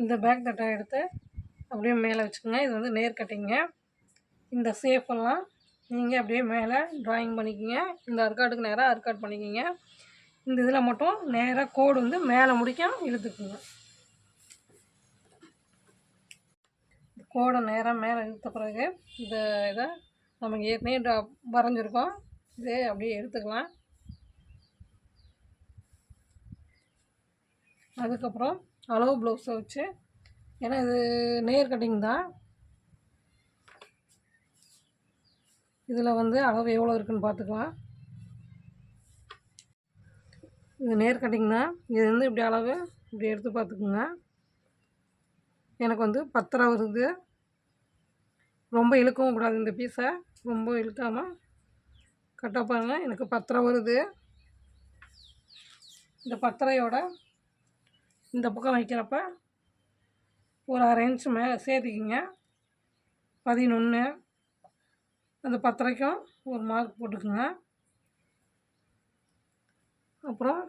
இந்த பேக் தட்டை எடுத்து அப்படியே மேலே வச்சுக்கோங்க. இது வந்து நேர் கட்டிங்க. இந்த ஷேப்பெல்லாம் நீங்கள் அப்படியே மேலே ட்ராயிங் பண்ணிக்கிங்க. இந்த அர்க்காட்டுக்கு நேராக அர்க்காட் பண்ணிக்கிங்க. இந்த இதில் மட்டும் நேராக கோடு வந்து மேலே முடிக்க இழுத்துக்குங்க. கோடை நேராக மேலே இழுத்த பிறகு இந்த இதை நம்ம ஏற்கனவே வரைஞ்சிருக்கோம். இதே அப்படியே எடுத்துக்கலாம். அதுக்கப்புறம் அளவு ப்ளவுஸை வச்சு, ஏன்னா இது நேர் கட்டிங் தான், இதில் வந்து அளவு எவ்வளோ இருக்குதுன்னு பார்த்துக்கலாம். இது நேர் கட்டிங் தான். இது வந்து இப்படி அளவு இப்படி எடுத்து பார்த்துக்குங்க. எனக்கு வந்து 10 வருது. ரொம்ப இழுக்கவும் கூடாது இந்த பீஸை, ரொம்ப இழுக்காமல் கரெக்டாக பாருங்கள். எனக்கு 10 வருது. இந்த 10யோட இந்த பக்கம் வைக்கிறப்ப ஒரு 1/2 இன்ச் மேலே சேர்த்திக்கிங்க. 11 அந்த 10க்கும் ஒரு மார்க் போட்டுக்குங்க. அப்புறம்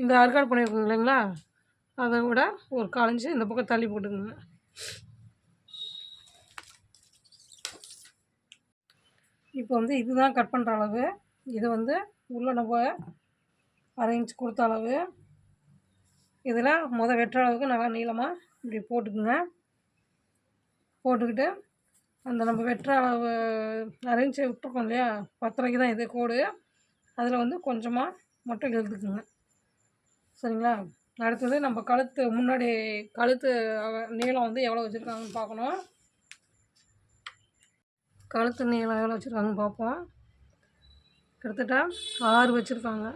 இந்த அர்க்காட் பண்ணியிருக்கோங்க இல்லைங்களா, அதை விட ஒரு 1/4 இன்ச்சு இந்த பக்கம் தள்ளி போட்டுக்குங்க. இப்போ வந்து இதுதான் கட் பண்ணுற அளவு. இது வந்து உள்ள நம்ம 1/2 இன்ச் கொடுத்த அளவு. இதில் வெட்டுற அளவுக்கு நல்லா நீளமாக இப்படி போட்டுக்குங்க. போட்டுக்கிட்டு அந்த நம்ம வெட்டுற அளவு 1/2 இன்ச்சு விட்டுருக்கோம் இல்லையா, 10 தான் இது கோடு, அதில் வந்து கொஞ்சமாக மட்டும் இழுத்துக்குங்க. சரிங்களா? அடுத்தது நம்ம கழுத்து முன்னாடி கழுத்து நீளம் வந்து எவ்வளோ வச்சுருக்காங்கன்னு பார்க்கணும். கழுத்து நீளம் எவ்வளோ வச்சுருக்காங்கன்னு பார்ப்போம். கிட்டத்தட்ட 6 வச்சுருக்காங்க.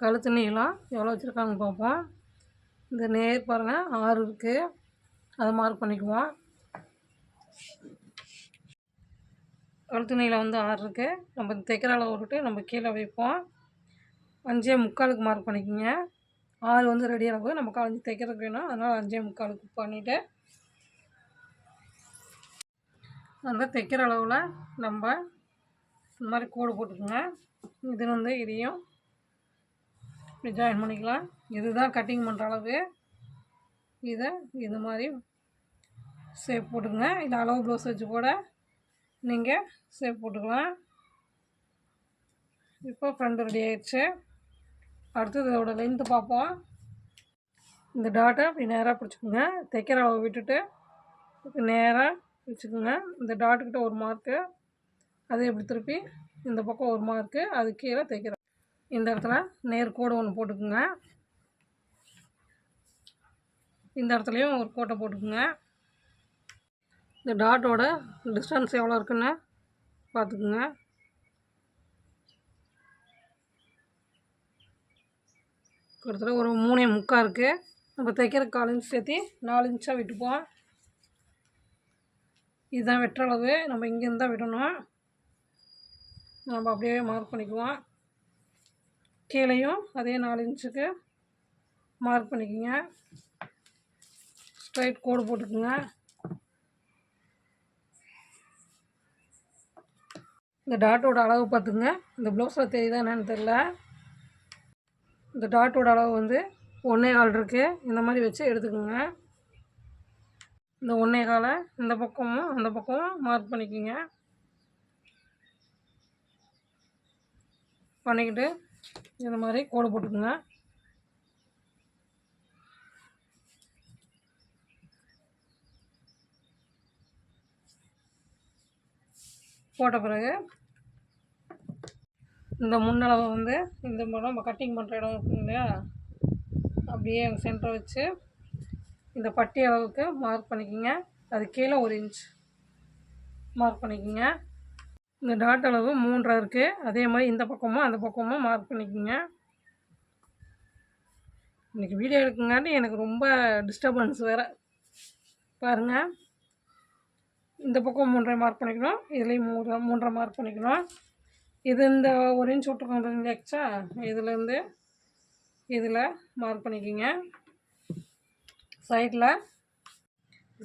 கழுத்து நீளம் எவ்வளோ வச்சுருக்காங்கன்னு பார்ப்போம். இந்த நேர் பாருங்கள் 6 இருக்குது, அதை மார்க் பண்ணிக்குவோம். கழுத்து நீளம் வந்து 6 இருக்குது. நம்ம தைக்கிற அளவு விட்டு நம்ம கீழே வைப்போம். 5.75 மார்க் பண்ணிக்கோங்க. 6 வந்து ரெடி அளவு, நம்ம 5 தைக்கிறதுக்கு வேணும், அதனால் 5.75 பண்ணிவிட்டு அந்த தைக்கிற அளவில் நம்ம இந்த மாதிரி கோடு போட்டுக்கோங்க. இது வந்து இதையும் இப்படி ஜாயின் பண்ணிக்கலாம். இதுதான் கட்டிங் பண்ணுற அளவு. இதை இது மாதிரி ஷேப் போட்டுக்கோங்க. இல்லை அளவு ப்ளவுஸ் வச்சு கூட நீங்கள் ஷேப் போட்டுக்கலாம். இப்போ ஃப்ரண்ட் ரெடி ஆயிடுச்சு. அடுத்தது இதோட லென்த்து பார்ப்போம். இந்த டாட்டை இப்படி நேராக பிடிச்சிக்கோங்க. தைக்கிற அளவு விட்டுட்டு நேராக வச்சுக்கோங்க. இந்த டாட்டுக்கிட்ட ஒரு மார்க்கு, அதே இப்படி திருப்பி இந்த பக்கம் ஒரு மார்க்கு, அது கீழே தைக்கிற இந்த இடத்துல நேர் கோடு ஒன்று போட்டுக்குங்க. இந்த இடத்துலையும் ஒரு கோட்டை போட்டுக்குங்க. இந்த டாட்டோட டிஸ்டன்ஸ் எவ்வளோ இருக்குன்னு பார்த்துக்குங்க. கிட்டத்தட்ட ஒரு 3.75 இருக்குது. நம்ம தைக்கிற 1/4 இன்ச் சேர்த்து 4 இன்ச்சாக விட்டுப்போம். இதுதான் வெட்டுற அளவு. நம்ம இங்கேருந்து தான் விடணும். நம்ம அப்படியே மார்க் பண்ணிக்குவோம். கீழேயும் அதே 4 இன்ச்சுக்கு மார்க் பண்ணிக்கோங்க. ஸ்ட்ரைட் கோடு போட்டுக்குங்க. இந்த டாட்டோட அளவு பார்த்துங்க. இந்த ப்ளவுஸில் தெரியுதா என்னன்னு தெரில. இந்த டாட்டோட அளவு வந்து 1.25 இருக்குது. இந்த மாதிரி வச்சு எடுத்துக்கோங்க. இந்த 1.25 இந்த பக்கமும் அந்த பக்கமும் மார்க் பண்ணிக்கோங்க. பண்ணிக்கிட்டு இந்த மாதிரி கோடு போட்டுக்குங்க. போட்ட பிறகு இந்த முன்னளவை வந்து இந்த மாதிரி நம்ம கட்டிங் பண்ணுற இடம் இருக்குங்க இல்லையா, அப்படியே சென்டரை வச்சு இந்த பட்டி அளவுக்கு மார்க் பண்ணிக்கோங்க. அது கீழே 1 இன்ச் மார்க் பண்ணிக்கோங்க. இந்த டாட் அளவு 3.5 இருக்குது. அதே மாதிரி இந்த பக்கமும் அந்த பக்கமும் மார்க் பண்ணிக்கோங்க. இன்றைக்கி வீடியோ எடுக்குங்காட்டி எனக்கு ரொம்ப டிஸ்டர்பன்ஸ் வேறு. பாருங்கள், இந்த பக்கம் 3.5 மார்க் பண்ணிக்கணும், இதுலேயும் 3.5 மார்க் பண்ணிக்கணும். இது இந்த 1 இன்ச் விட்டுருக்கோம் எக்ஸ்ட்ரா, இதுலேருந்து இதில் மார்க் பண்ணிக்கோங்க.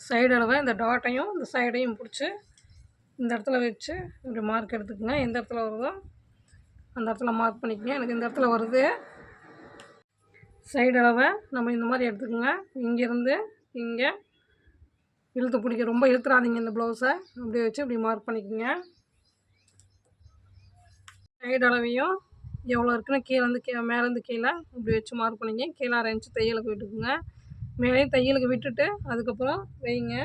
சைடு அளவை இந்த டாட்டையும் இந்த சைடையும் பிடிச்சி இந்த இடத்துல வச்சு இப்படி மார்க் எடுத்துக்கோங்க. எந்த இடத்துல வருதோ அந்த இடத்துல மார்க் பண்ணிக்கோங்க. எனக்கு இந்த இடத்துல வருது. சைடு அளவை நம்ம இந்த மாதிரி எடுத்துக்கோங்க. இங்கேருந்து இங்கே இழுத்து பிடிக்க, ரொம்ப இழுத்துறாதீங்க இந்த ப்ளவுஸை. அப்படி வச்சு இப்படி மார்க் பண்ணிக்கோங்க. சைடு அளவையும் எவ்வளோ இருக்குன்னு கீழேருந்து மேலேருந்து கீழே இப்படி வச்சு மார்க் பண்ணிங்க. கீழே 1/2 இன்ச்சு தையலுக்கு விட்டுக்குங்க. மேலேயும் தையலுக்கு விட்டுட்டு அதுக்கப்புறம் வைங்க.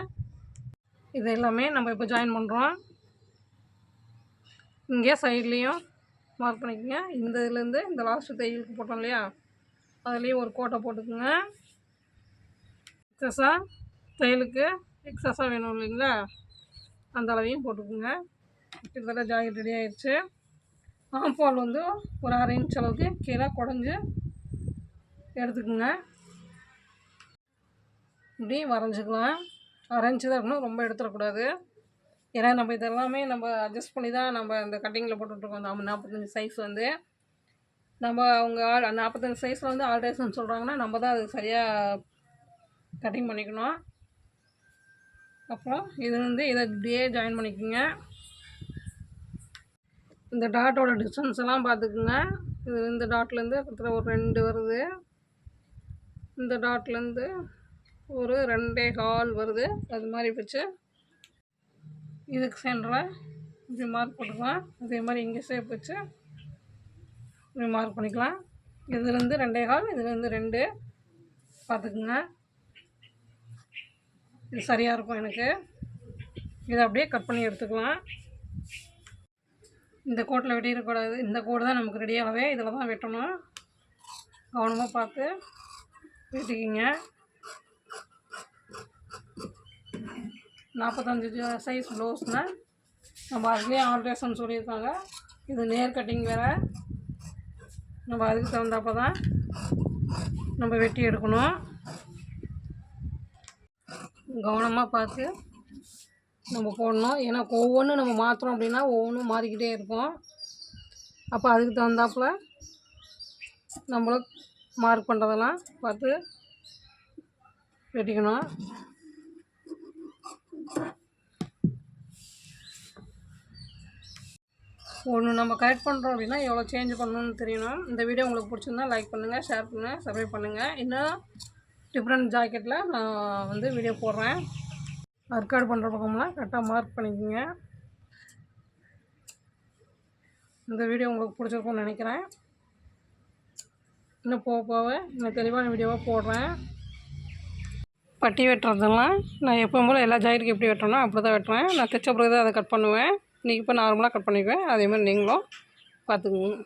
இது எல்லாமே நம்ம இப்போ ஜாயின் பண்ணுறோம். இங்கே சைட்லேயும் மார்க் பண்ணிக்கோங்க. இந்த இதுலேருந்து இந்த லாஸ்ட்டு தையலுக்கு போட்டோம் இல்லையா, அதுலேயும் ஒரு கோட்டை போட்டுக்குங்க. எக்ஸஸாக தையலுக்கு எக்ஸஸாக வேணும் இல்லைங்களா, அந்த அளவையும் போட்டுக்குங்க. கிட்டத்தட்ட ஜாக்கெட் ரெடி ஆயிடுச்சு. ஆம்பால் வந்து ஒரு 1/2 இன்ச் அளவுக்கு கீழே குடஞ்சி எடுத்துக்குங்க. இப்படி வரைஞ்சிக்கலாம். 1/2 இன்ச்சு தான் இருக்கணும், ரொம்ப எடுத்துடக்கூடாது. ஏன்னா நம்ம இதெல்லாமே நம்ம அட்ஜஸ்ட் பண்ணி தான் நம்ம இந்த கட்டிங்கில் போட்டுட்ருக்கோம். அந்த 45 சைஸ் வந்து நம்ம அவங்க 45 சைஸில் வந்து ஆல்ட்ரேஷன் சொல்கிறாங்கன்னா நம்ம தான் அது சரியாக கட்டிங் பண்ணிக்கணும். அப்புறம் இது வந்து இதை இப்படியே ஜாயின் பண்ணிக்கோங்க. இந்த டாட்டோட டிஸ்டன்ஸ் எல்லாம் பார்த்துக்குங்க. இது இந்த டாட்லேருந்து கிட்டத்தட்ட ஒரு 2 வருது. இந்த டாட்லேருந்து ஒரு 2.25 வருது. அது மாதிரி வச்சு இதுக்கு சென்டரில் இப்படி மார்க் போட்டுக்கலாம். அதே மாதிரி இங்கே ஷேப் வச்சு இப்படி மார்க் பண்ணிக்கலாம். இதுலேருந்து 2.25, இதுலேருந்து 2 பார்த்துக்குங்க. இது சரியாக இருக்கும் எனக்கு. இதை அப்படியே கட் பண்ணி எடுத்துக்கலாம். இந்த கோட்டில் வெட்டிடக்கூடாது. இந்த கோடு தான் நமக்கு ரெடியாகவே, இதில் தான் வெட்டணும். கவனமாக பார்த்து வெட்டிக்கிங்க. 45 சைஸ் ப்ளவுஸ்னால் நம்ம அதுலேயே ஆல்ட்ரேஷன் சொல்லியிருக்காங்க. இது நேர் கட்டிங் வேறு. நம்ம அதுக்கு தகுந்தாப்போ தான் நம்ம வெட்டி எடுக்கணும். கவனமாக பார்த்து நம்ம போடணும். ஏன்னா ஒவ்வொன்றும் நம்ம மாற்றுறோம் அப்படின்னா ஒவ்வொன்றும் மாறிக்கிட்டே இருக்கும். அப்போ அதுக்கு தகுந்தாப்புல நம்மளும் மார்க் பண்ணுறதெல்லாம் பார்த்து வெட்டிக்கணும். ஒன்று நம்ம கரெக்ட் பண்ணுறோம் அப்படின்னா எவ்வளோ சேஞ்ச் பண்ணணும்னு தெரியணும். இந்த வீடியோ உங்களுக்கு பிடிச்சிருந்தா லைக் பண்ணுங்கள், ஷேர் பண்ணுங்கள், சப்ஸ்கிரைப் பண்ணுங்கள். இன்னும் டிஃப்ரெண்ட் ஜாக்கெட்டில் நான் வந்து வீடியோ போடுறேன். ஒர்க் பண்ணுற பக்கம்லாம் கரெக்டாக மார்க் பண்ணிக்கோங்க. இந்த வீடியோ உங்களுக்கு பிடிச்சிருக்கும்னு நினைக்கிறேன். இன்னும் போக இன்னும் தெளிவான வீடியோவாக போடுறேன். பட்டி வெட்டுறதெல்லாம் நான் எப்போ போல் எல்லா ஜாக்கெட்டுக்கும் எப்படி வெட்டுறேனோ அப்படி தான் வெட்டுறேன். நான் தைச்ச பிறகு தான் அதை கட் பண்ணுவேன். இன்றைக்கி இப்போ நார்மலாக கட் பண்ணிக்குவேன். அதேமாதிரி நீங்களும் பார்த்துக்குங்க.